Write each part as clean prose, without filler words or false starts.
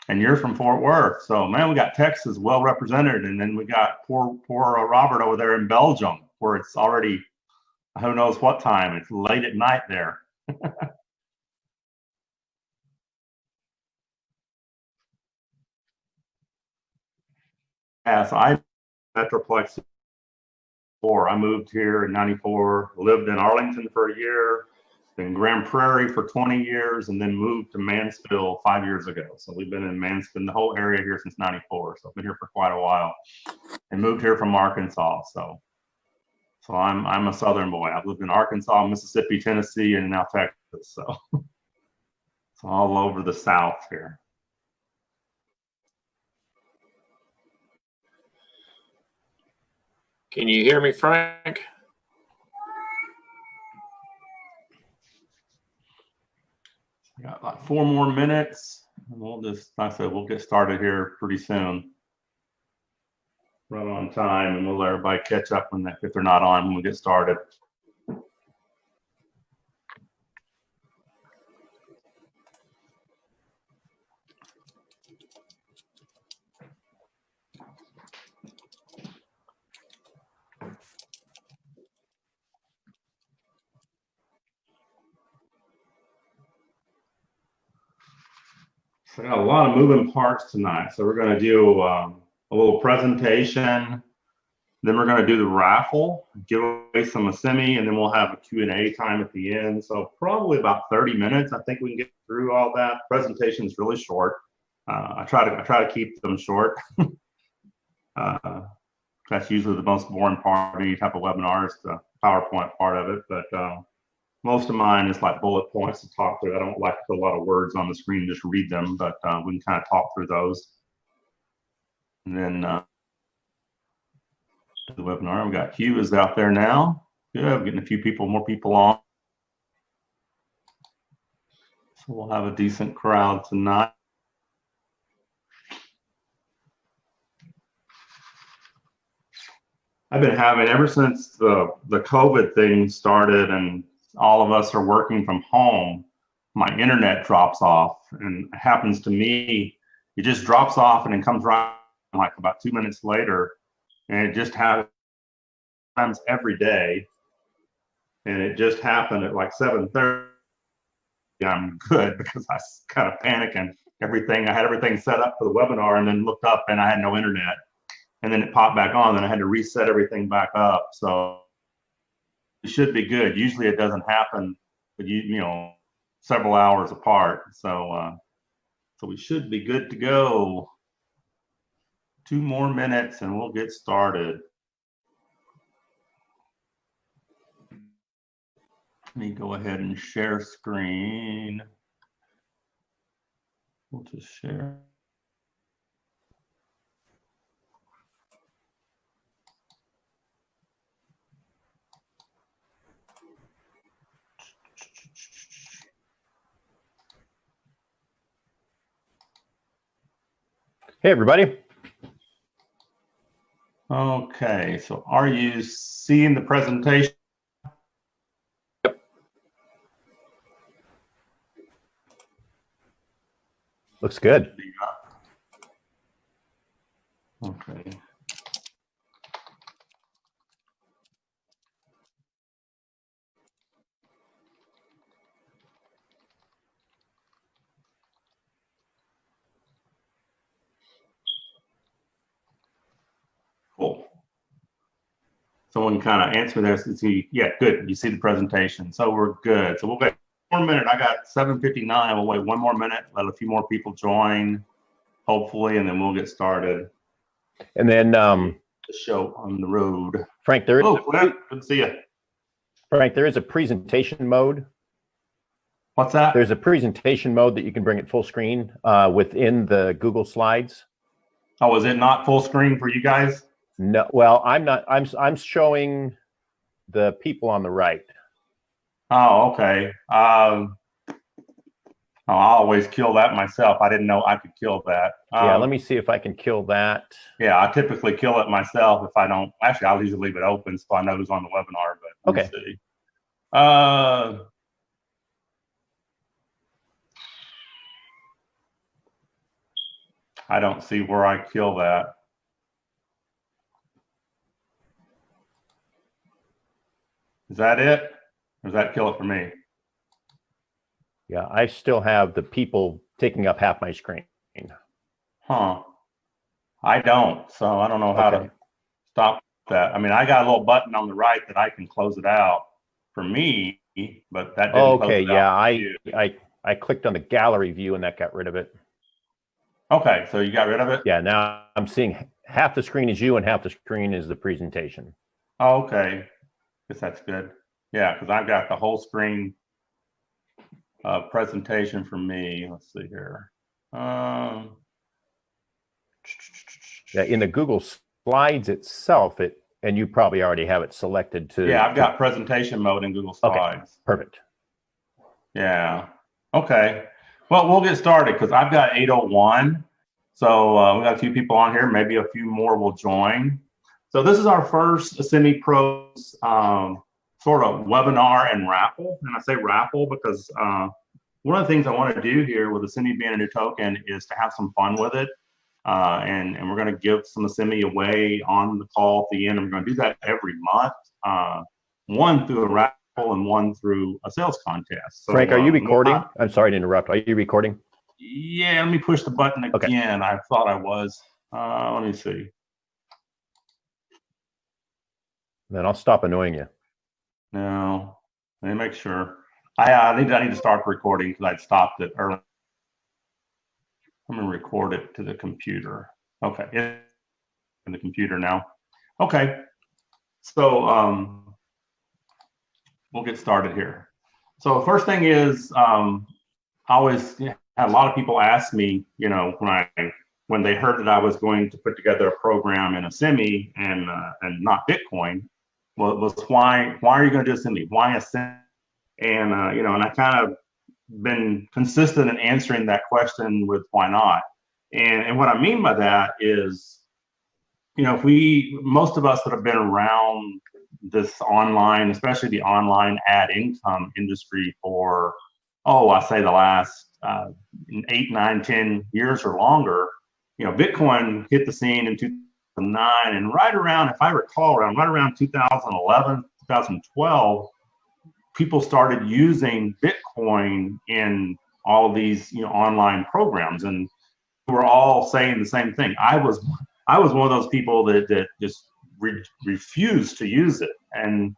And you're from Fort Worth. So, man, we got Texas well represented. And then we got poor Robert over there in Belgium, where it's already, who knows what time. It's late at night there. Yeah, so I Metroplex 4. I moved here in 94, lived in Arlington for a year, then Grand Prairie for 20 years, and then moved to Mansfield 5 years ago. So we've been in Mansfield, the whole area here since 94. So I've been here for quite a while and moved here from Arkansas. So I'm a Southern boy. I've lived in Arkansas, Mississippi, Tennessee, and now Texas. So it's all over the South here. Can you hear me, Frank? We got like 4 more minutes. And we'll just, like I said, we'll get started here pretty soon. Right on time, and we'll let everybody catch up if they're not on when we get started. So I got a lot of moving parts tonight. So we're going to do a little presentation. Then we're going to do the raffle, give away some Asimi, and then we'll have a Q&A time at the end. So probably about 30 minutes. I think we can get through all that. Presentation is really short. I try to keep them short. That's usually the most boring part of any type of webinar is the PowerPoint part of it. But most of mine is like bullet points to talk through. I don't like to put a lot of words on the screen and just read them, but we can kind of talk through those. And then the webinar, we got Hugh is out there now. Good, we're getting a few more people on. So we'll have a decent crowd tonight. I've been having, ever since the COVID thing started and all of us are working from home, my internet drops off, and it happens to me. It just drops off and then comes right like about 2 minutes later, and it just happens every day. And it just happened at like 7:30. I'm good because I kind of panicked and everything. I had everything set up for the webinar, and then looked up and I had no internet. And then it popped back on, and I had to reset everything back up. So it should be good. Usually it doesn't happen, but you know, several hours apart. So so we should be good to go. 2 more minutes and we'll get started. Let me go ahead and share screen. We'll just share. Hey, everybody. Okay, so are you seeing the presentation? Yep. Looks good. Okay. Cool. Someone kind of answer this and see, yeah, good. You see the presentation. So we're good. So we'll wait 1 more minute. I got 7:59. We'll wait 1 more minute, let a few more people join, hopefully, and then we'll get started. And then The show on the road. Frank, there is good to see you. Frank, there is a presentation mode. What's that? There's a presentation mode that you can bring it full screen within the Google Slides. Oh, is it not full screen for you guys? No, well, I'm not. I'm showing the people on the right. Oh, okay. I'll always kill that myself. I didn't know I could kill that. Yeah, let me see if I can kill that. Yeah, I typically kill it myself if I don't. Actually, I'll usually leave it open so I know who's on the webinar. But let me see. I don't see where I kill that. Is that it? Or does that kill it for me? Yeah, I still have the people taking up half my screen. Huh. I don't. So I don't know how to stop that. I mean, I got a little button on the right that I can close it out for me, but that didn't close Okay, it out yeah, for you. I clicked on the gallery view and that got rid of it. Okay, so you got rid of it? Yeah, now I'm seeing half the screen is you and half the screen is the presentation. Oh, okay. Guess that's good. Yeah, because I've got the whole screen presentation for me. Let's see here. Yeah, in the Google Slides itself, and you probably already have it selected to. Yeah, I've got presentation mode in Google Slides. Okay, perfect. Yeah. Okay. Well, we'll get started because I've got 8:01. So we got a few people on here. Maybe a few more will join. So this is our first Asimi Pros sort of webinar and raffle. And I say raffle because one of the things I want to do here with Asimi being a new token is to have some fun with it. And we're going to give some Asimi away on the call at the end. And we're going to do that every month, one through a raffle and one through a sales contest. So, Frank, are you recording? I'm sorry to interrupt. Are you recording? Yeah, let me push the button again. Okay. I thought I was. Let me see. Then I'll stop annoying you. No, let me make sure. I need to start recording because I'd stopped it early. I'm going to record it to the computer. Okay, in the computer now. Okay, so we'll get started here. So first thing is, I always had a lot of people ask me, you know, when they heard that I was going to put together a program in Asimi and not Bitcoin, was why are you going to do Asimi? Why Asimi? And you know, and I kind of been consistent in answering that question with why not. And what I mean by that is, you know, most of us that have been around this online, especially the online ad income industry for, I say the last 8, 9, 10 years or longer, you know, Bitcoin hit the scene in 2009 and right around, if I recall, right around 2011, 2012, people started using Bitcoin in all of these, you know, online programs, and we're all saying the same thing. I was one of those people that just refused to use it, and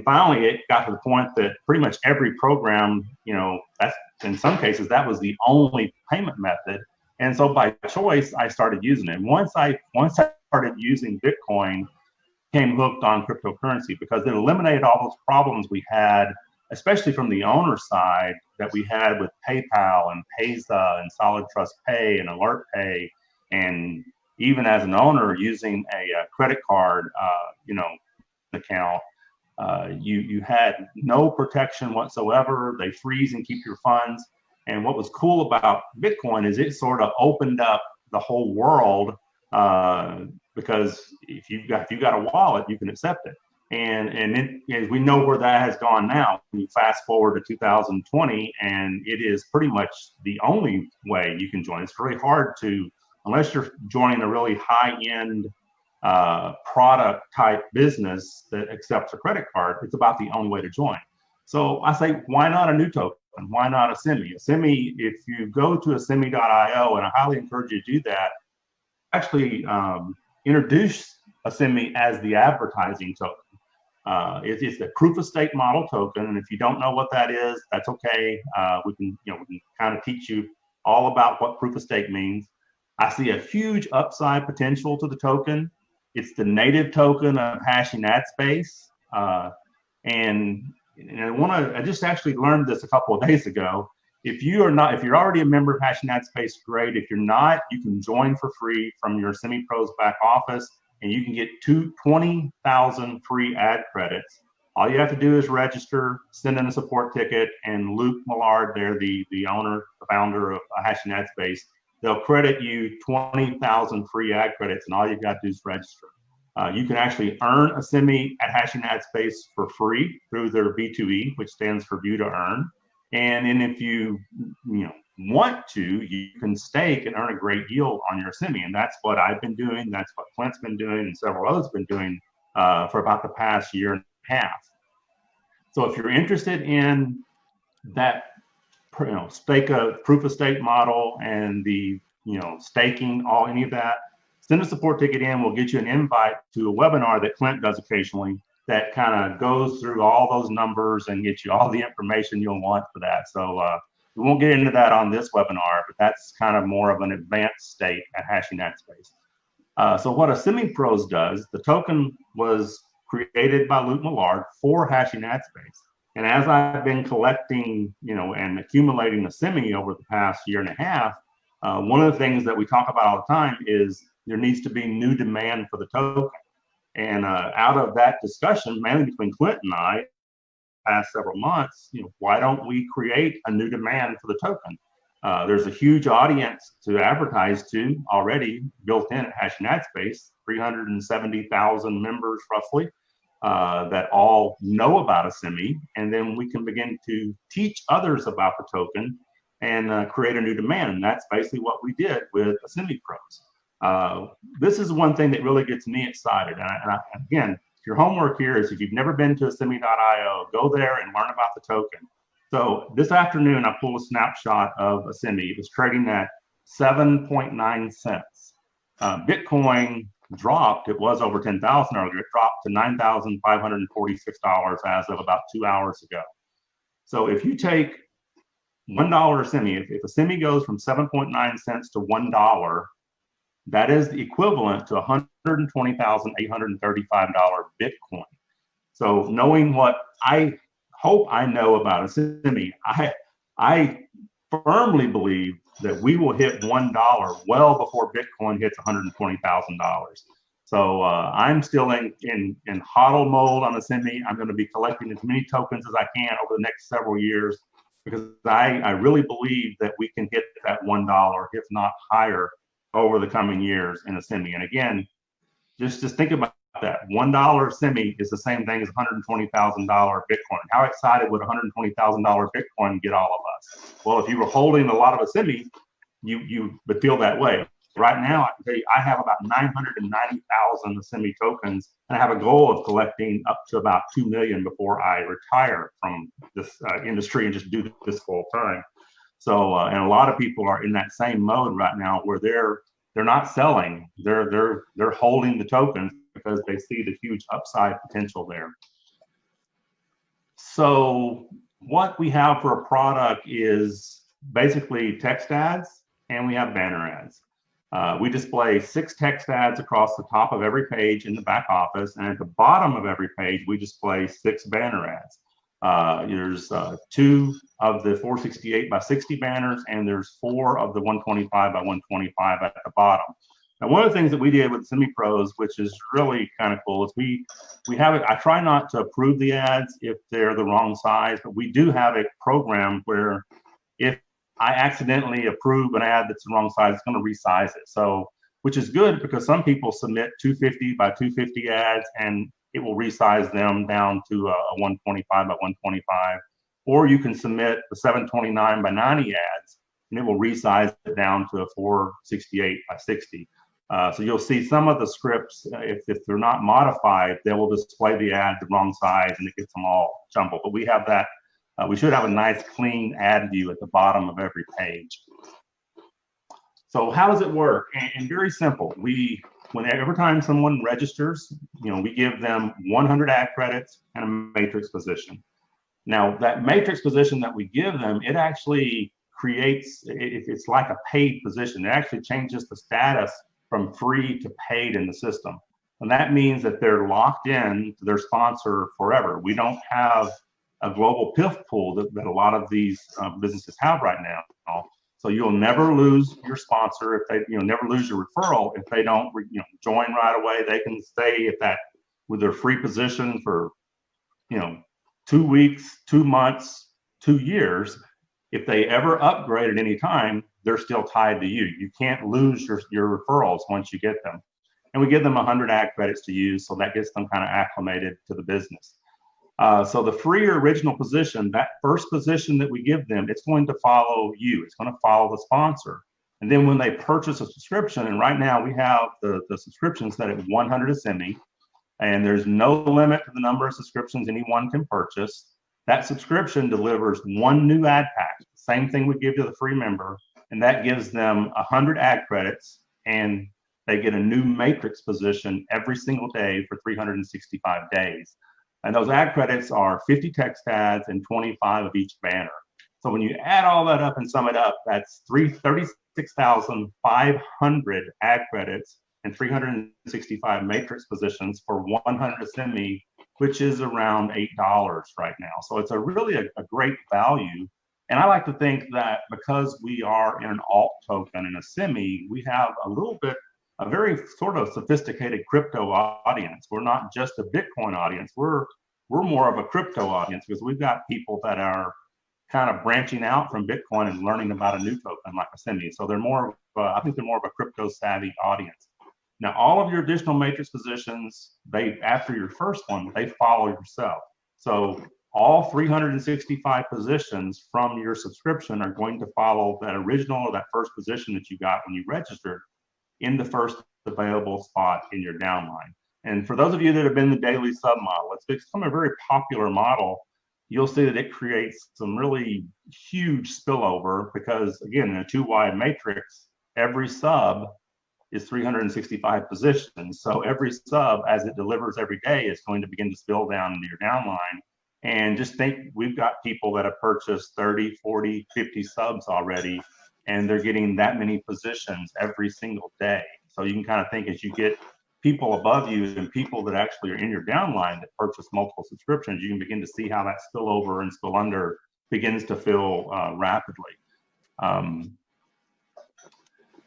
finally it got to the point that pretty much every program, you know, that's in some cases that was the only payment method, and so by choice I started using it. And once I started using Bitcoin, became hooked on cryptocurrency because it eliminated all those problems we had, especially from the owner side, that we had with PayPal and Payza and Solid Trust Pay and Alert Pay, and even as an owner using a credit card, you know, account, you had no protection whatsoever. They freeze and keep your funds. And what was cool about Bitcoin is it sort of opened up the whole world, because if you've got a wallet, you can accept it. And as we know where that has gone now, you fast forward to 2020, and it is pretty much the only way you can join. It's very hard to, unless you're joining a really high-end product type business that accepts a credit card, it's about the only way to join. So I say, why not a new token? Why not Asimi? Asimi, if you go to asimi.io, and I highly encourage you to do that, actually introduce Asimi as the advertising token. It's the proof of stake model token, and if you don't know what that is, that's okay. We can kind of teach you all about what proof of stake means. I see a huge upside potential to the token. It's the native token of hashing ad space, and I just actually learned this a couple of days ago. If you're already a member of Hashing Ad Space, great. If you're not, you can join for free from your Asimi Pros back office, and you can get 20,000 free ad credits. All you have to do is register, send in a support ticket, and Luke Millard, there, the owner, the founder of Hashing Ad Space, they'll credit you 20,000 free ad credits, and all you've got to do is register. You can actually earn Asimi at Hashing Ad Space for free through their V2E, which stands for View to Earn. And then if you want to, you can stake and earn a great yield on your Asimi. And that's what I've been doing. That's what Clint's been doing and several others been doing for about the past year and a half. So if you're interested in that, stake a proof of stake model and the, staking, any of that, send a support ticket in. We'll get you an invite to a webinar that Clint does occasionally that kind of goes through all those numbers and get you all the information you'll want for that. So we won't get into that on this webinar, but that's kind of more of an advanced state at HashingAdSpace. So what Asimi Pros does, the token was created by Luke Millard for HashingAdSpace. And as I've been collecting, and accumulating Asimi over the past year and a half, one of the things that we talk about all the time is there needs to be new demand for the token. And out of that discussion, mainly between Clint and I, past several months, why don't we create a new demand for the token? There's a huge audience to advertise to already built in at HashingAdSpace, 370,000 members roughly, that all know about Asimi, and then we can begin to teach others about the token and create a new demand. And that's basically what we did with Asimi Pros. This is one thing that really gets me excited. And again, your homework here is if you've never been to Asimi.io, go there and learn about the token. So this afternoon, I pulled a snapshot of Asimi. It was trading at 7.9 cents. Bitcoin dropped. It was over 10,000 earlier. It dropped to $9,546 as of about 2 hours ago. So if you take $1 Asimi, if Asimi goes from 7.9 cents to $1, that is the equivalent to $120,835 Bitcoin. So knowing what I hope I know about Asimi, I firmly believe that we will hit $1 well before Bitcoin hits $120,000. So I'm still in hodl mode on Asimi. I'm going to be collecting as many tokens as I can over the next several years because I really believe that we can hit that $1, if not higher, over the coming years in Asimi. And again, just think about that. $1 Asimi is the same thing as $120,000 Bitcoin. How excited would $120,000 Bitcoin get all of us? Well, if you were holding a lot of Asimi, you would feel that way. Right now, I can tell you, I have about 990,000 Asimi tokens, and I have a goal of collecting up to about 2 million before I retire from this industry and just do this full time. So, and a lot of people are in that same mode right now where they're not selling, they're holding the tokens because they see the huge upside potential there. So what we have for a product is basically text ads and we have banner ads. We display 6 text ads across the top of every page in the back office, and at the bottom of every page, we display 6 banner ads. There's 2 of the 468 by 60 banners, and there's 4 of the 125 by 125 at the bottom. Now, one of the things that we did with Asimi Pros, which is really kind of cool, is we have it. I try not to approve the ads if they're the wrong size, but we do have a program where if I accidentally approve an ad that's the wrong size, it's going to resize it. So, which is good because some people submit 250 by 250 ads and it will resize them down to a 125 by 125. Or you can submit the 729 by 90 ads and it will resize it down to a 468 by 60. So you'll see some of the scripts, if they're not modified, they will display the ad the wrong size and it gets them all jumbled. But we have that. We should have a nice clean ad view at the bottom of every page. So how does it work? And very simple. Every time someone registers, we give them 100 ad credits and a matrix position. Now that matrix position that we give them, it actually creates, it's like a paid position. It actually changes the status from free to paid in the system. And that means that they're locked in to their sponsor forever. We don't have a global PIF pool that a lot of these businesses have right now. So you'll never lose your sponsor if they, never lose your referral if they don't, join right away. They can stay with their free position for, 2 weeks, 2 months, 2 years. If they ever upgrade at any time, they're still tied to you. You can't lose your referrals once you get them. And we give them 100 ad credits to use, so that gets them kind of acclimated to the business. So the free or original position, that first position that we give them, it's going to follow you. It's going to follow the sponsor. And then when they purchase a subscription, and right now we have the subscription set at 100 Asimi, and there's no limit to the number of subscriptions anyone can purchase. That subscription delivers one new ad pack, same thing we give to the free member, and that gives them 100 ad credits, and they get a new matrix position every single day for 365 days. And those ad credits are 50 text ads and 25 of each banner. So when you add all that up and sum it up, that's 36,500 ad credits and 365 matrix positions for 100 Asimi, which is around $8 right now. So it's really a great value. And I like to think that because we are in an alt token in Asimi, we have a very sort of sophisticated crypto audience. We're not just a Bitcoin audience. We're more of a crypto audience because we've got people that are kind of branching out from Bitcoin and learning about a new token like Asimi. So I think they're more of a crypto savvy audience. Now, all of your additional matrix positions, after your first one, they follow yourself. So all 365 positions from your subscription are going to follow that original or that first position that you got when you registered in the first available spot in your downline. And for those of you that have been in the daily sub model, it's become a very popular model. You'll see that it creates some really huge spillover because, again, in a 2-wide matrix, every sub is 365 positions. So every sub, as it delivers every day, is going to begin to spill down into your downline. And just think, we've got people that have purchased 30, 40, 50 subs already, and they're getting that many positions every single day. So you can kind of think, as you get people above you and people that actually are in your downline that purchase multiple subscriptions, you can begin to see how that spillover and spill under begins to fill rapidly.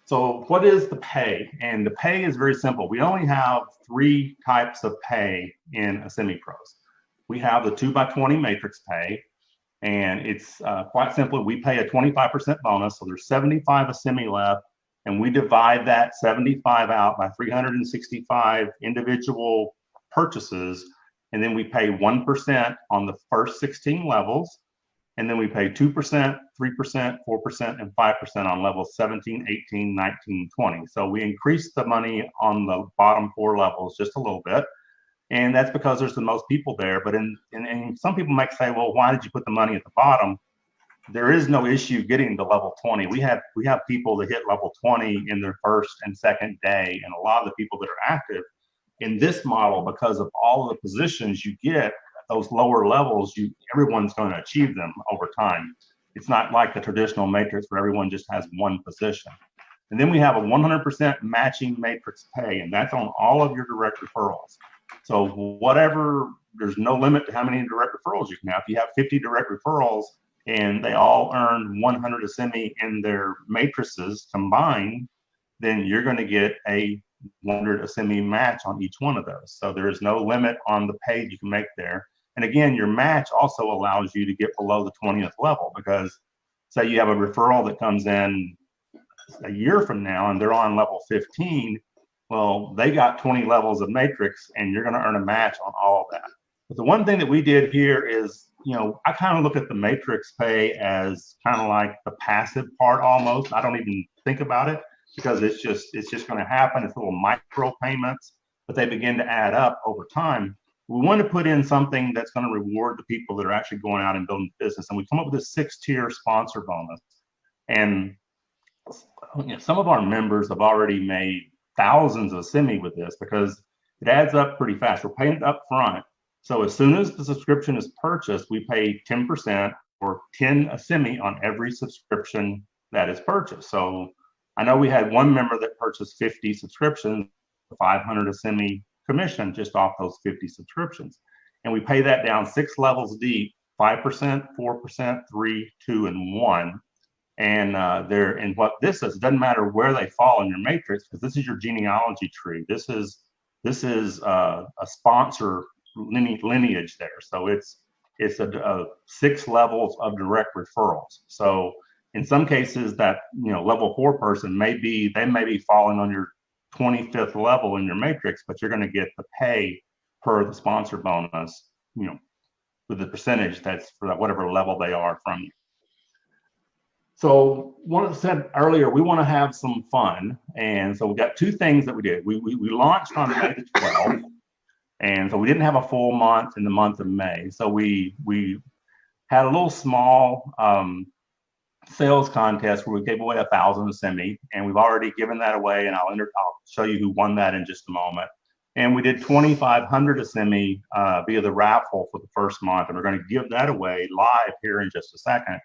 So what is the pay? And the pay is very simple. We only have 3 types of pay in Asimi Pros. We have the 2x20 matrix pay, and it's quite simply, we pay a 25% bonus. So there's 75 Asimi left, and we divide that 75 out by 365 individual purchases. And then we pay 1% on the first 16 levels. And then we pay 2%, 3%, 4%, and 5% on levels 17, 18, 19, 20. So we increase the money on the bottom 4 levels just a little bit. And that's because there's the most people there. But and some people might say, well, why did you put the money at the bottom? There is no issue getting to level 20. We have people that hit level 20 in their first and second day. And a lot of the people that are active in this model, because of all of the positions you get, those lower levels, everyone's going to achieve them over time. It's not like the traditional matrix where everyone just has one position. And then we have a 100% matching matrix pay, and that's on all of your direct referrals. So there's no limit to how many direct referrals you can have. If you have 50 direct referrals and they all earn 100 Asimi in their matrices combined, then you're going to get a 100 Asimi match on each one of those. So there is no limit on the pay you can make there. And again, your match also allows you to get below the 20th level, because say you have a referral that comes in a year from now and they're on level 15, well, they got 20 levels of matrix and you're going to earn a match on all of that. But the one thing that we did here is, I kind of look at the matrix pay as kind of like the passive part almost. I don't even think about it because it's just going to happen. It's little micro payments, but they begin to add up over time. We want to put in something that's going to reward the people that are actually going out and building business. And we come up with a 6-tier sponsor bonus. And some of our members have already made thousands of Asimi with this because it adds up pretty fast. We're paying it up front. So as soon as the subscription is purchased, we pay 10% or 10 Asimi on every subscription that is purchased. So I know we had one member that purchased 50 subscriptions, 500 Asimi commission just off those 50 subscriptions. And we pay that down 6 levels deep, 5%, 4%, 3, 2, and 1. And what this is, it doesn't matter where they fall in your matrix, because this is your genealogy tree. This is a sponsor lineage there. So it's a 6 levels of direct referrals. So in some cases that level 4 person may be falling on your 25th level in your matrix, but you're going to get the pay per the sponsor bonus, with the percentage that's for whatever level they are from you. So one of the said earlier, we want to have some fun. And so we got two things that we did. We launched on May the 12th. And so we didn't have a full month in the month of May. So we had a little small sales contest where we gave away 1,000 Asimi, and we've already given that away, and I'll show you who won that in just a moment. And we did 2,500 Asimi via the raffle for the first month, and we're going to give that away live here in just a second.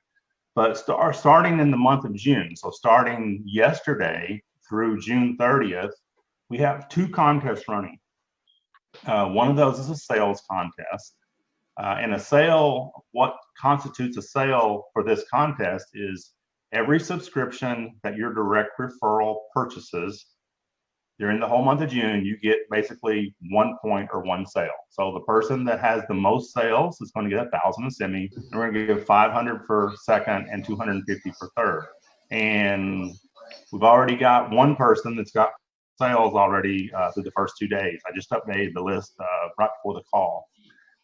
But starting in the month of June, so starting yesterday through June 30th, we have two contests running. One of those is a sales contest. And a sale, what constitutes a sale for this contest is every subscription that your direct referral purchases during the whole month of June, you get basically 1 point or one sale. So the person that has the most sales is going to get 1,000 Asimi, and we're going to give 500 for second and 250 for third. And we've already got one person that's got sales already through the first 2 days. I just updated the list right before the call.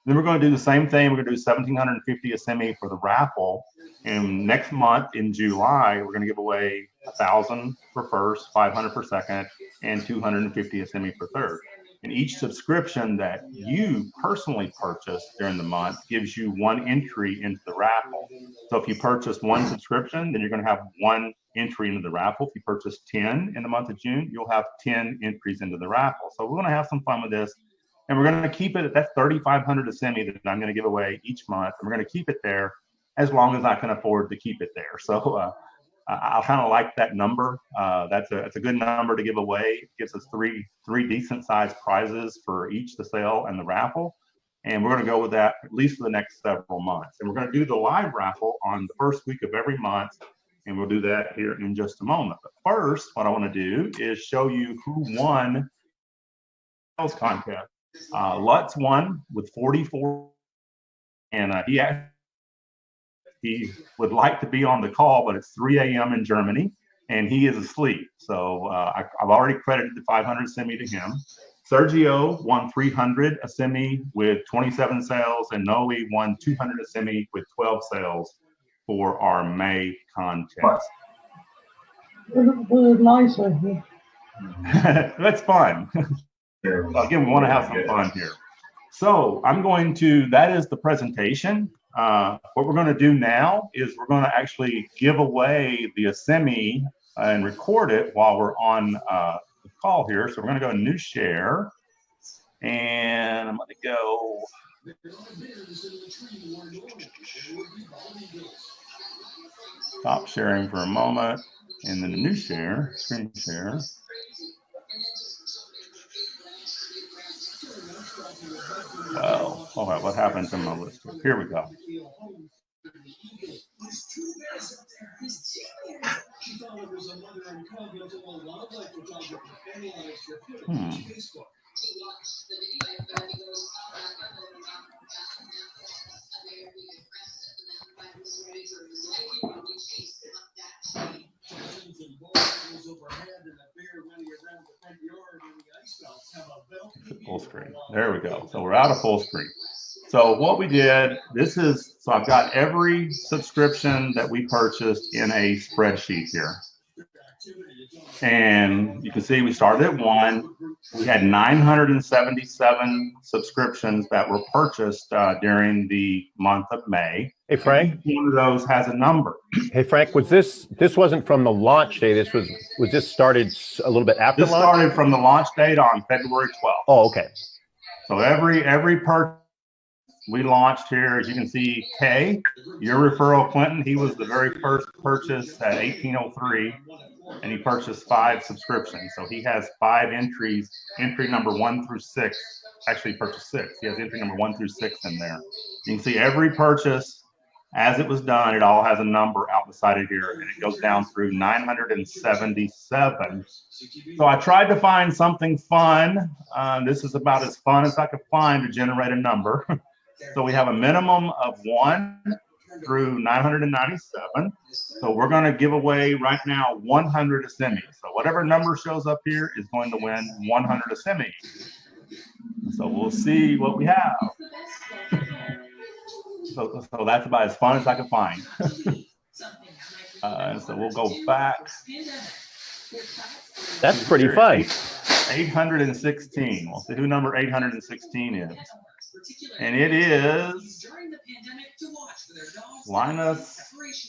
Then we're going to do the same thing. We're going to do 1,750 Asimi for the raffle. And next month in July, we're going to give away 1,000 for first, 500 for second, and 250 Asimi for third. And each subscription that you personally purchase during the month gives you one entry into the raffle. So if you purchase one subscription, then you're going to have one entry into the raffle. If you purchase 10 in the month of June, you'll have 10 entries into the raffle. So we're going to have some fun with this. And we're going to keep it at that 3,500 Asimi that I'm going to give away each month. And we're going to keep it there as long as I can afford to keep it there. So I kind of like that number. That's a good number to give away. It gives us three decent sized prizes for each the sale and the raffle. And we're going to go with that at least for the next several months. And we're going to do the live raffle on the first week of every month. And we'll do that here in just a moment. But first, what I want to do is show you who won the sales contest. Lutz won with 44, and he would like to be on the call, but it's 3 a.m. in Germany, and he is asleep. So I've already credited the 500 Asimi to him. Sergio won 300 Asimi with 27 sales, and Noe won 200 Asimi with 12 sales for our May contest. Nice. That's fun. Again, we want to have some fun here. So that is the presentation. What we're going to do now is we're going to actually give away the Asimi and record it while we're on the call here. So we're going to go to new share, and I'm going to go. Stop sharing for a moment, and then the new share, screen share. Oh, all right, what happened to my list? Here we go. Full screen. There we go. So we're out of full screen. So what we did, so I've got every subscription that we purchased in a spreadsheet here. And you can see we started at 1. We had 977 subscriptions that were purchased during the month of May. Hey, Frank. Each one of those has a number. Hey, Frank, this wasn't from the launch day. Was this started a little bit after this launch? Started from the launch date on February 12th. Oh, okay. So every purchase we launched here, as you can see, Kay, your referral, Clinton, he was the very first purchase at 1803, and he purchased 5 subscriptions. So he has 5 entries, entry number 1 through 6. Actually, he purchased 6. He has entry number 1 through 6 in there. You can see every purchase, as it was done, it all has a number out beside it here, and it goes down through 977. So I tried to find something fun. This is about as fun as I could find to generate a number. So we have a minimum of 1 through 997. So we're going to give away right now 100 Asimi. So whatever number shows up here is going to win 100 Asimi. So we'll see what we have. So that's about as fun as I can find. So we'll go back. That's pretty fun. 816. We'll see who number 816 is. And it is Linus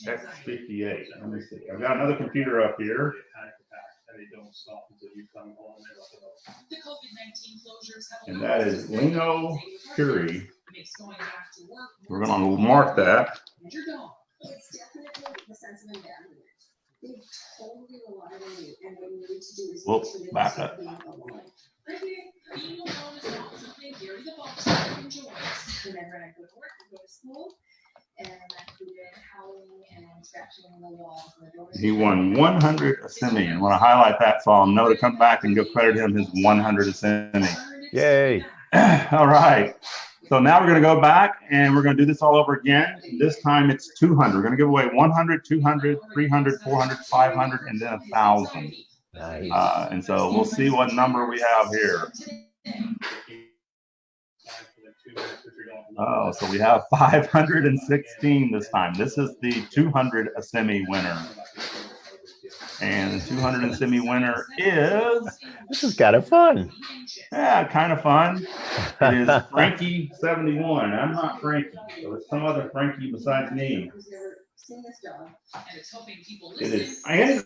X58. Let me see. I've got another computer up here. And that is Lino Curie. We're going to mark that. It's definitely the sense of abandonment. They totally rely on you, and what you need to do is Whoops, back up. being alone. Whenever I go to work, I go to school, and I included howling and scratching the walls and the doors. He won 100 Asimi, and I want to highlight that so I'll know to come back and give credit to him his 100 Asimi. Yay. All right. So now we're going to go back and we're going to do this all over again. This time it's 200. We're going to give away 100, 200, 300, 400, 500, and then 1,000. Nice. And so we'll see what number we have here. Oh, so we have 516 this time. This is the 200 Asimi winner. And the 200 Asimi winner is... This is kind of fun. Yeah, kind of fun. It is Frankie71. I'm not Frankie, so it's some other Frankie besides me. It is Andrew.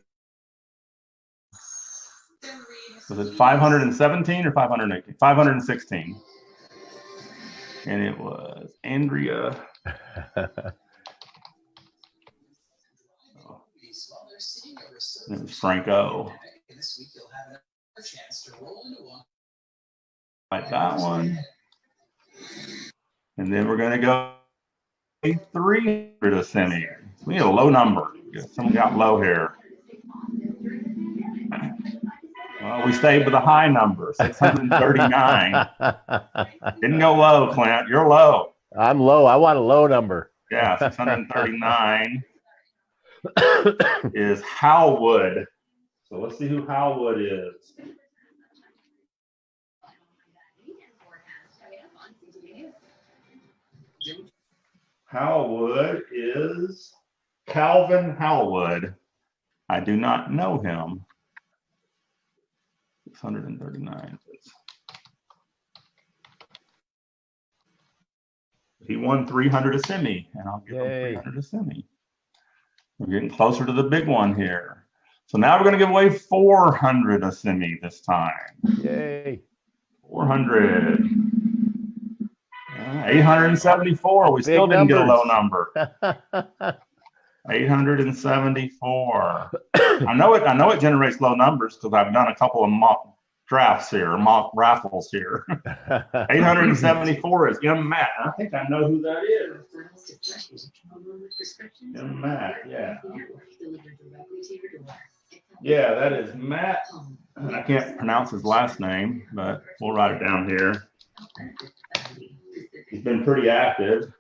Was it 517 or 518? 516. And it was Andrea. It was Franco. Like that one. And then we're going to go 300 Asimi. We need a low number. Someone got low here. Well, we stayed with a high number, 639. Didn't go low, Clint. You're low. I'm low. I want a low number. Yeah, 639 is Howwood. So let's see who Howwood is. Howwood is Calvin Howwood. I do not know him. 639. He won 300 Asimi, and I'll give him 300 Asimi. We're getting closer to the big one here. So now we're going to give away 400 Asimi this time. Yay. 400. 874. We still didn't get a low number. 874. I know it generates low numbers because I've done a couple of mock drafts here, mock raffles here. 874 is young Matt. I think I know who that is. Young Matt, yeah. Yeah, that is Matt. I can't pronounce his last name, but we'll write it down here. He's been pretty active.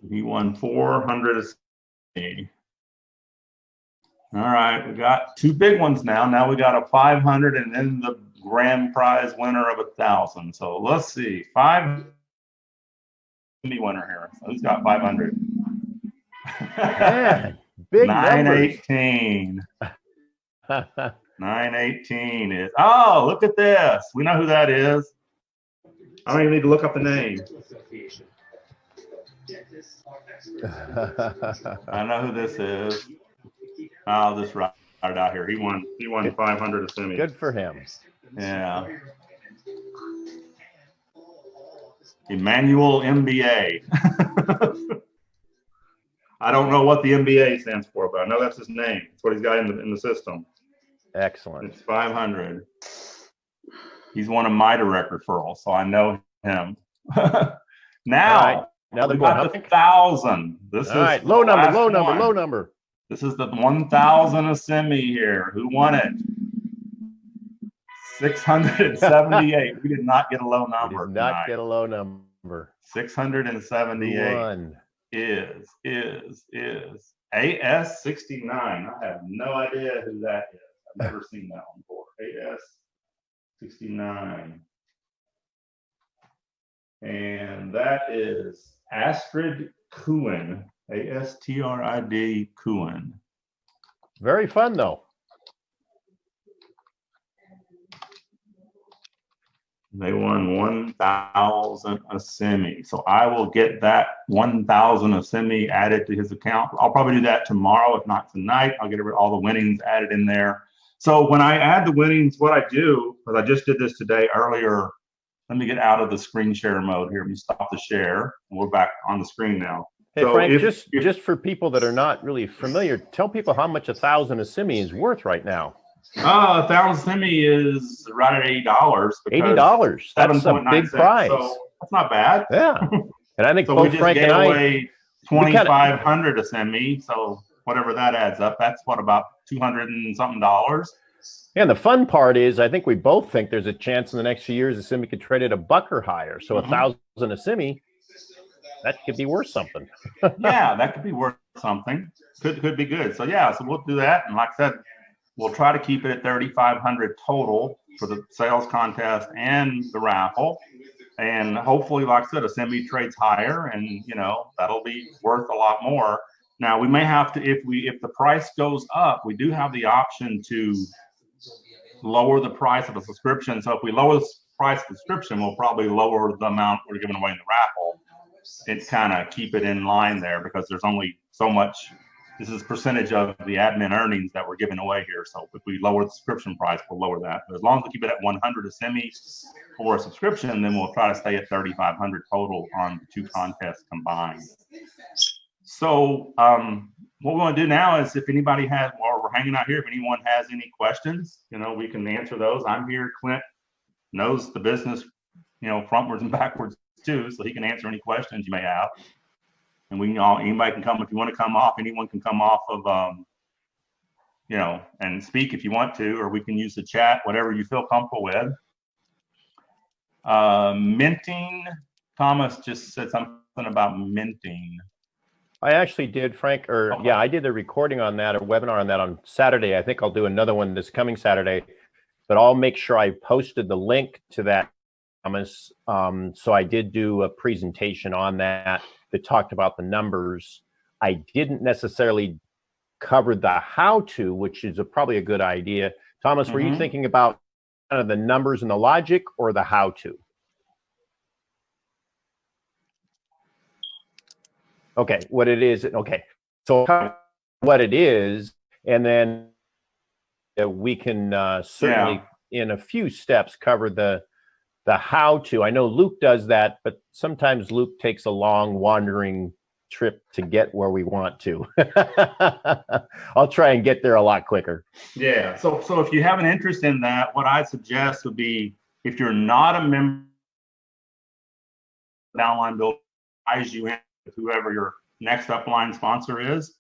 He won 400. All right, we got two big ones now. Now we got a 500 and then the grand prize winner of 1,000. So let's see, 5 winner here. So who's got 500? Man, big 918. 918 is, oh, look at this. We know who that is. I don't even need to look up the name. I know who this is. I'll just write it out here. He won 500 Asimi. Good for him. Yeah. Emmanuel MBA. I don't know what the MBA stands for, but I know that's his name. It's what he's got in the system. Excellent. It's 500. He's one of my direct referrals, so I know him. Now we got the 1,000. This is all right. Low number. This is the 1,000 Asimi here. Who won it? 678. We did not get a low number. We did not get a low number. 678 One. is AS69. I have no idea who that is. I've never seen that one before. 69. And that is Astrid Kuhn, Astrid Kuhn. Very fun, though. They won 1,000 Asimi. So I will get that 1,000 Asimi added to his account. I'll probably do that tomorrow, if not tonight. I'll get all the winnings added in there. So when I add the winnings, what I do, because I just did this today earlier, let me get out of the screen share mode here. Let me stop the share, and we're back on the screen now. Hey, So Frank, just for people that are not really familiar, tell people how much 1,000 Asimi is worth right now. 1,000 Asimi is right at $80. $80. That's a big prize. So that's not bad. Yeah. And I think so both we just Frank gave and away 2,500 Asimi. So whatever that adds up, that's what, about $200 and something. And the fun part is, I think we both think there's a chance in the next few years Asimi could trade at $1 or higher. So 1,000 Asimi, that could be worth something. Yeah, that could be worth something. Could be good. So yeah, so we'll do that. And like I said, we'll try to keep it at 3,500 total for the sales contest and the raffle. And hopefully, like I said, Asimi trades higher, and that'll be worth a lot more. Now we may have to, if the price goes up, we do have the option to lower the price of a subscription. So if we lower the price of the subscription, we'll probably lower the amount we're giving away in the raffle. It's kind of keep it in line there, because there's only so much. This is percentage of the admin earnings that we're giving away here. So if we lower the subscription price, we'll lower that. But as long as we keep it at 100 Asimi for a subscription, then we'll try to stay at 3,500 total on the two contests combined. So what we want to do now is, if anybody has, while we're hanging out here, if anyone has any questions, we can answer those. I'm here. Clint knows the business, frontwards and backwards too, so he can answer any questions you may have. And we can anybody can come if you want to come off. Anyone can come off of, and speak if you want to, or we can use the chat, whatever you feel comfortable with. Minting. Thomas just said something about minting. I actually did, Frank, yeah, I did the recording on that, a webinar on that on Saturday. I think I'll do another one this coming Saturday, but I'll make sure I posted the link to that, Thomas. So I did do a presentation on that talked about the numbers. I didn't necessarily cover the how-to, which is probably a good idea. Thomas, were you thinking about kind of the numbers and the logic, or the how-to? Okay, what it is. Okay, so what it is, and then we can certainly in a few steps cover the how-to. I know Luke does that, but sometimes Luke takes a long wandering trip to get where we want to. I'll try and get there a lot quicker. Yeah. So if you have an interest in that, what I suggest would be, if you're not a member of downline builder, ties you in with whoever your next upline sponsor is.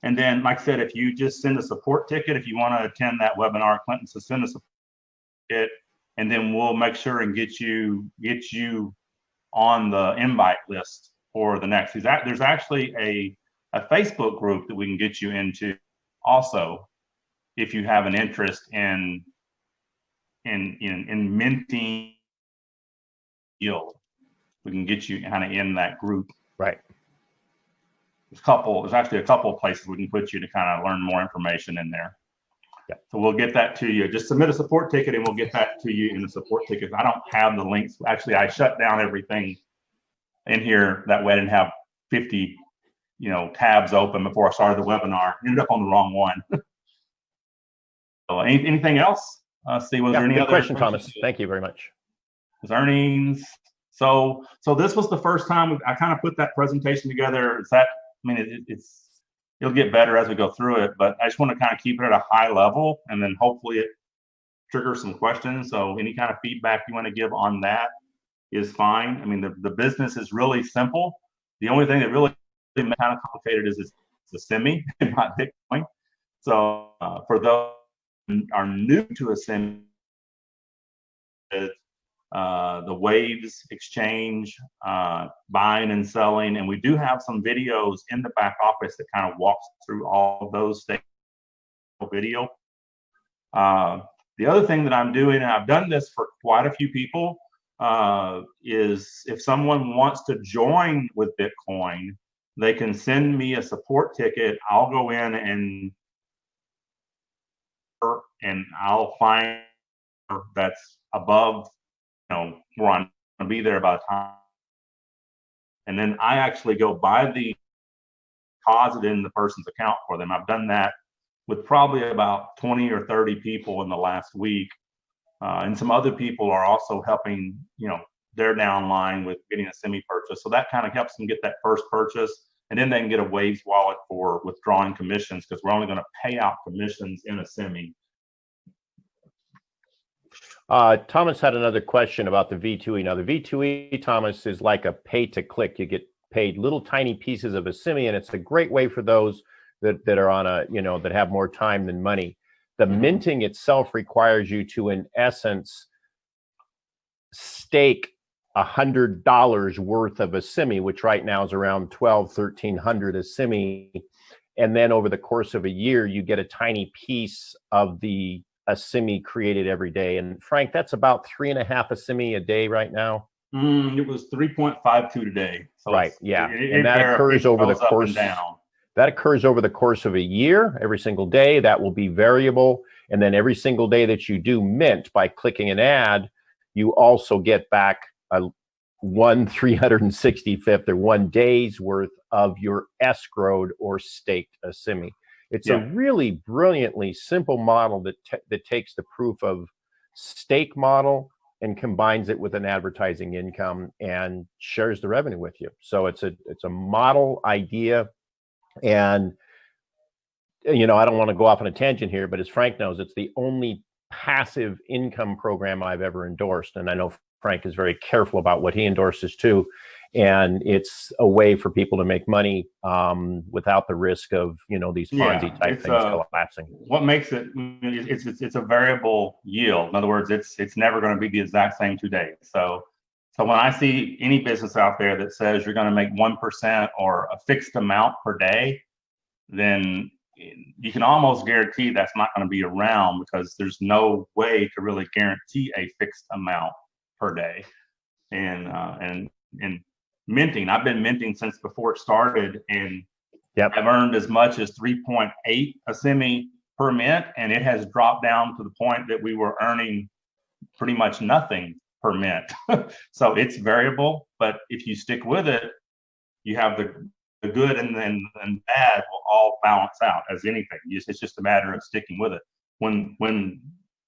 And then, like I said, if you just send a support ticket, if you want to attend that webinar, Clinton, so send a support ticket, and then we'll make sure and get you on the invite list for the next. There's actually a Facebook group that we can get you into also, if you have an interest in minting yield. We can get you kind of in that group. Right. There's actually a couple of places we can put you to kind of learn more information in there. Yeah. So we'll get that to you. Just submit a support ticket and we'll get that to you in the support ticket. I don't have the links. Actually, I shut down everything in here. That way I didn't have 50, tabs open before I started the webinar. Ended up on the wrong one. So anything else? Steve, was there any other question, Thomas? Thank you very much. His earnings. So this was the first time I kind of put that presentation together. It'll get better as we go through it, but I just want to kind of keep it at a high level, and then hopefully it triggers some questions. So any kind of feedback you want to give on that is fine. I mean, the business is really simple. The only thing that really kind of complicated is it's Asimi, not Bitcoin. So for those who are new to Asimi, the waves exchange, buying and selling, and we do have some videos in the back office that kind of walks through all of those things. Video. The other thing that I'm doing, and I've done this for quite a few people, is if someone wants to join with Bitcoin, they can send me a support ticket. I'll go in and I'll find that's above, where I'm going to be there by the time. And then I actually go buy the deposit in the person's account for them. I've done that with probably about 20 or 30 people in the last week. And some other people are also helping, they're downline with getting a semi purchase. So that kind of helps them get that first purchase. And then they can get a Waves wallet for withdrawing commissions, because we're only going to pay out commissions in a semi. Thomas had another question about the V2E. Now, the V2E, Thomas, is like a pay to click. You get paid little tiny pieces of Asimi, and it's a great way for those that are on a, that have more time than money. The minting itself requires you to, in essence, stake $100 worth of Asimi, which right now is around 1,300 Asimi. And then over the course of a year, you get a tiny piece of the Asimi created every day. And Frank, that's about 3.5 Asimi a day right now. It was 3.52 today. So right. Yeah. And that occurs over the course. That occurs over the course of a year. Every single day, that will be variable. And then every single day that you do mint by clicking an ad, you also get back a 1/365th or 1 day's worth of your escrowed or staked Asimi. It's a really brilliantly simple model that takes the proof of stake model and combines it with an advertising income and shares the revenue with you. So it's a model idea. And, I don't want to go off on a tangent here, but as Frank knows, it's the only passive income program I've ever endorsed. And I know Frank is very careful about what he endorses too. And it's a way for people to make money without the risk of, these Ponzi type things collapsing. What makes it, it's a variable yield. In other words, it's never going to be the exact same 2 days. So when I see any business out there that says you're going to make 1% or a fixed amount per day, then you can almost guarantee that's not going to be around, because there's no way to really guarantee a fixed amount per day. And minting, I've been minting since before it started, and I've earned as much as 3.8 Asimi per mint, and it has dropped down to the point that we were earning pretty much nothing per mint. So it's variable, but if you stick with it, you have the good and bad will all balance out as anything. It's just a matter of sticking with it. When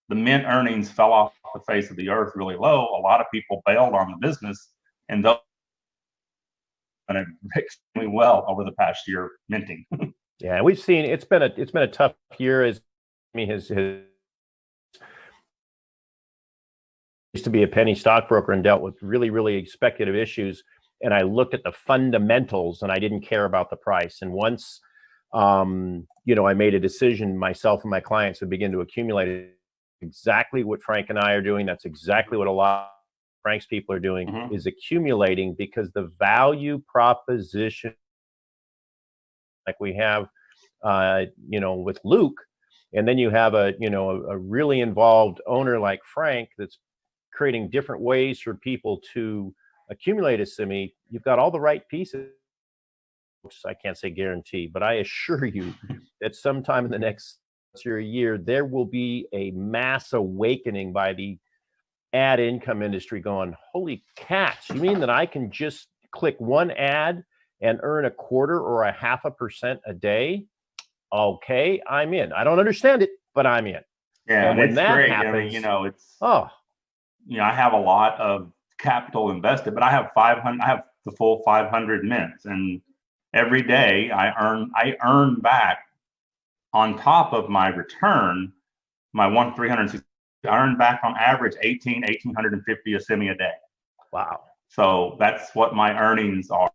the mint earnings fell off the face of the earth really low, a lot of people bailed on the business, and those done extremely well over the past year minting. Yeah, we've seen it's been a tough year. As his used to be a penny stockbroker and dealt with really speculative issues. And I looked at the fundamentals and I didn't care about the price. And once, I made a decision, myself and my clients would begin to accumulate exactly what Frank and I are doing. That's exactly what a lot of Frank's people are doing, is accumulating, because the value proposition like we have, with Luke, and then you have a really involved owner like Frank that's creating different ways for people to accumulate Asimi. You've got all the right pieces. I can't say guarantee, but I assure you that sometime in the next year, there will be a mass awakening by the ad income industry going, holy cats, you mean that I can just click one ad and earn 1/4 or 0.5% a day? Okay, I'm in. I don't understand it, but I'm in. Yeah, and when it's that great. happens, I mean, I have a lot of capital invested, but I have the full 500 mints, and every day I earn back on top of my return, my 360. I earn back on average 1,850 Asimi a day. Wow. So that's what my earnings are.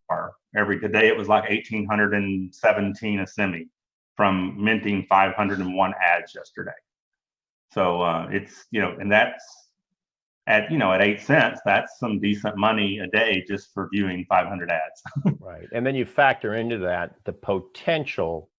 Today it was like 1,817 Asimi from minting 501 ads yesterday. So it's, and that's at 8 cents, that's some decent money a day just for viewing 500 ads. Right. And then you factor into that the potential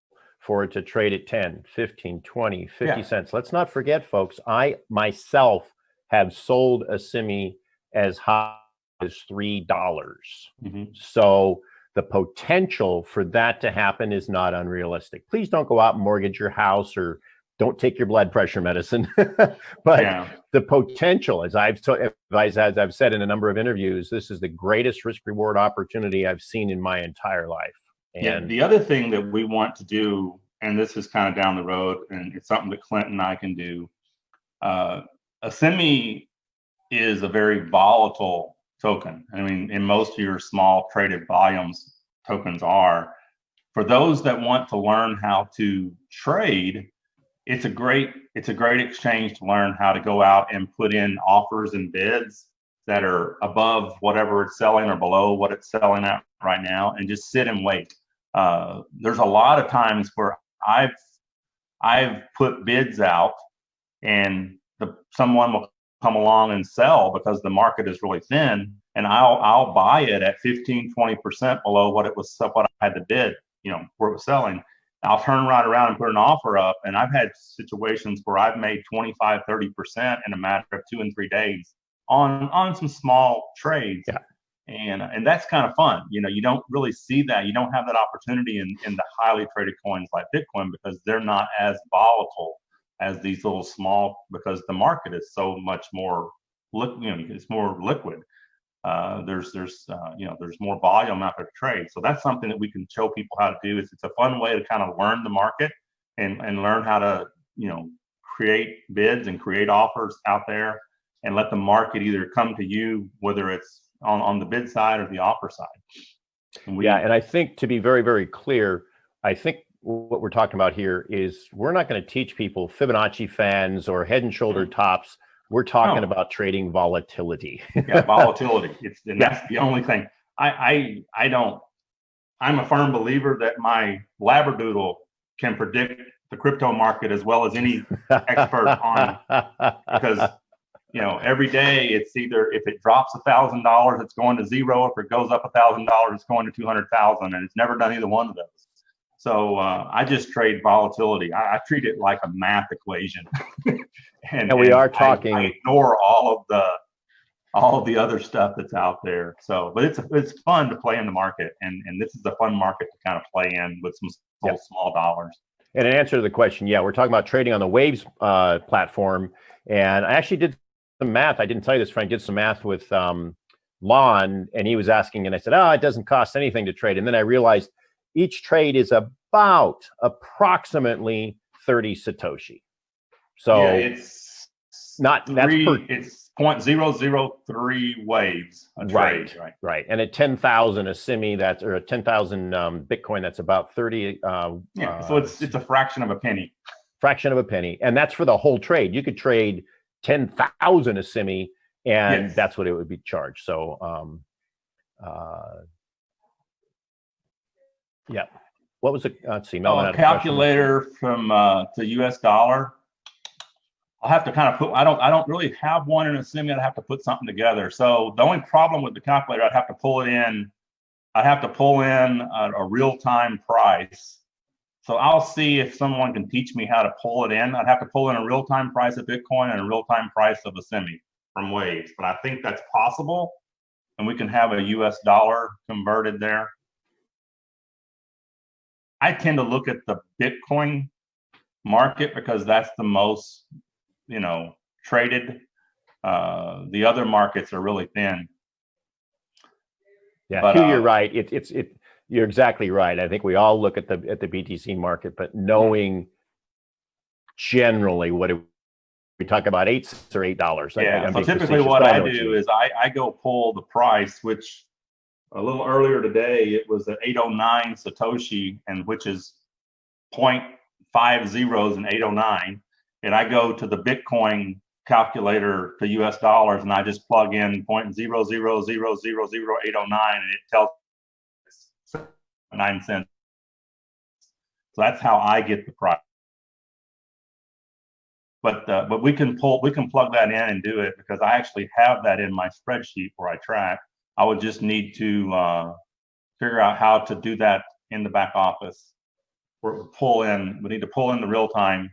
for it to trade at 10, 15, 20, 50 Yeah. cents. Let's not forget, folks, I myself have sold Asimi as high as $3. Mhm. So the potential for that to happen is not unrealistic. Please don't go out and mortgage your house or don't take your blood pressure medicine. But Yeah. the potential, as I've said in a number of interviews, this is the greatest risk reward opportunity I've seen in my entire life. And yeah, the other thing that we want to do, and this is kind of down the road, and it's something that Clint and I can do. Asimi is a very volatile token. I mean, in most of your small traded volumes, tokens are. For those that want to learn how to trade, it's a great exchange to learn how to go out and put in offers and bids that are above whatever it's selling or below what it's selling at right now, and just sit and wait. There's a lot of times where I've put bids out, and someone will come along and sell because the market is really thin, and I'll buy it at 15-20% below what I had to bid, where it was selling. I'll turn right around and put an offer up, and I've had situations where I've made 25-30% in a matter of 2 and 3 days on some small trades. Yeah. And that's kind of fun. You don't really see that. You don't have that opportunity in the highly traded coins like Bitcoin, because they're not as volatile as these little small, because the market is so much more it's more liquid. There's more volume out there to trade. So that's something that we can show people how to do. It's a fun way to kind of learn the market and learn how to create bids and create offers out there, and let the market either come to you, whether it's on the bid side or the offer side. And I think, to be very, very clear, I think what we're talking about here is we're not going to teach people Fibonacci fans or head and shoulder tops. We're talking about trading volatility. Yeah, volatility. That's the only thing. I'm a firm believer that my Labradoodle can predict the crypto market as well as any expert on it, because every day it's either, if it drops $1,000, it's going to zero. If it goes up $1,000, it's going to 200,000, and it's never done either one of those. So I just trade volatility. I treat it like a math equation. and we are talking. I ignore all of the other stuff that's out there. So, but it's fun to play in the market, and this is a fun market to kind of play in with some small dollars. And in answer to the question, we're talking about trading on the Waves platform. And I actually did some math. I didn't tell you this, Frank. Did some math with Lon, and he was asking, and I said, it doesn't cost anything to trade. And then I realized each trade is about approximately 30 Satoshi. So it's not it's 0.003 waves a trade, right. And at 10,000 Asimi, or 10,000 Bitcoin, that's about 30. So it's a fraction of a penny. And that's for the whole trade. You could trade 10,000 Asimi, and that's what it would be charged. So, what was it? Let's see. Melvin had a calculator from to US dollar. I'll have to kind of I don't really have one in Asimi. I'd have to put something together. So the only problem with the calculator, I'd have to pull in a real-time price. So I'll see if someone can teach me how to pull it in. I'd have to pull in a real-time price of Bitcoin and a real-time price of Asimi from Waves. But I think that's possible, and we can have a US dollar converted there. I tend to look at the Bitcoin market because that's the most, traded. The other markets are really thin. Yeah, but, you're right. You're exactly right. I think we all look at the BTC market, but knowing generally we talk about $8 or $8. Yeah. So typically, what I do is I go pull the price, which a little earlier today it was at 809 Satoshi, and which is 0.5 zeros and 809, and I go to the Bitcoin calculator to US dollars, and I just plug in 0.000000809, and it tells 9 cents. So that's how I get the price. But we can plug that in and do it, because I actually have that in my spreadsheet where I track. I would just need to figure out how to do that in the back office. we need to pull in the real time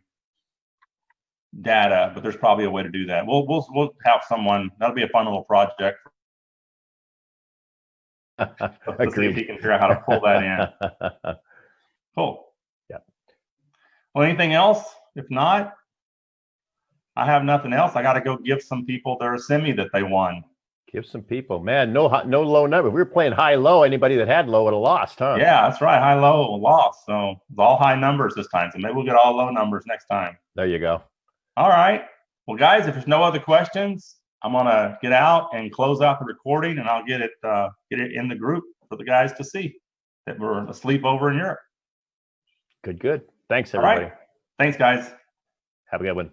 data, but there's probably a way to do that. We'll have someone, that'll be a fun little project to see if he can figure out how to pull that in. Cool. Yeah. Well, anything else? If not, I have nothing else. I got to go give some people their Asimi that they won. Give some people, man. No low number. If we were playing high low. Anybody that had low would have lost, huh? Yeah, that's right. High low loss. So it's all high numbers this time. So maybe we'll get all low numbers next time. There you go. All right. Well, guys, if there's no other questions, I'm gonna get out and close out the recording, and I'll get it in the group for the guys to see that we're asleep over in Europe. Good. Thanks, everybody. All right. Thanks, guys. Have a good one.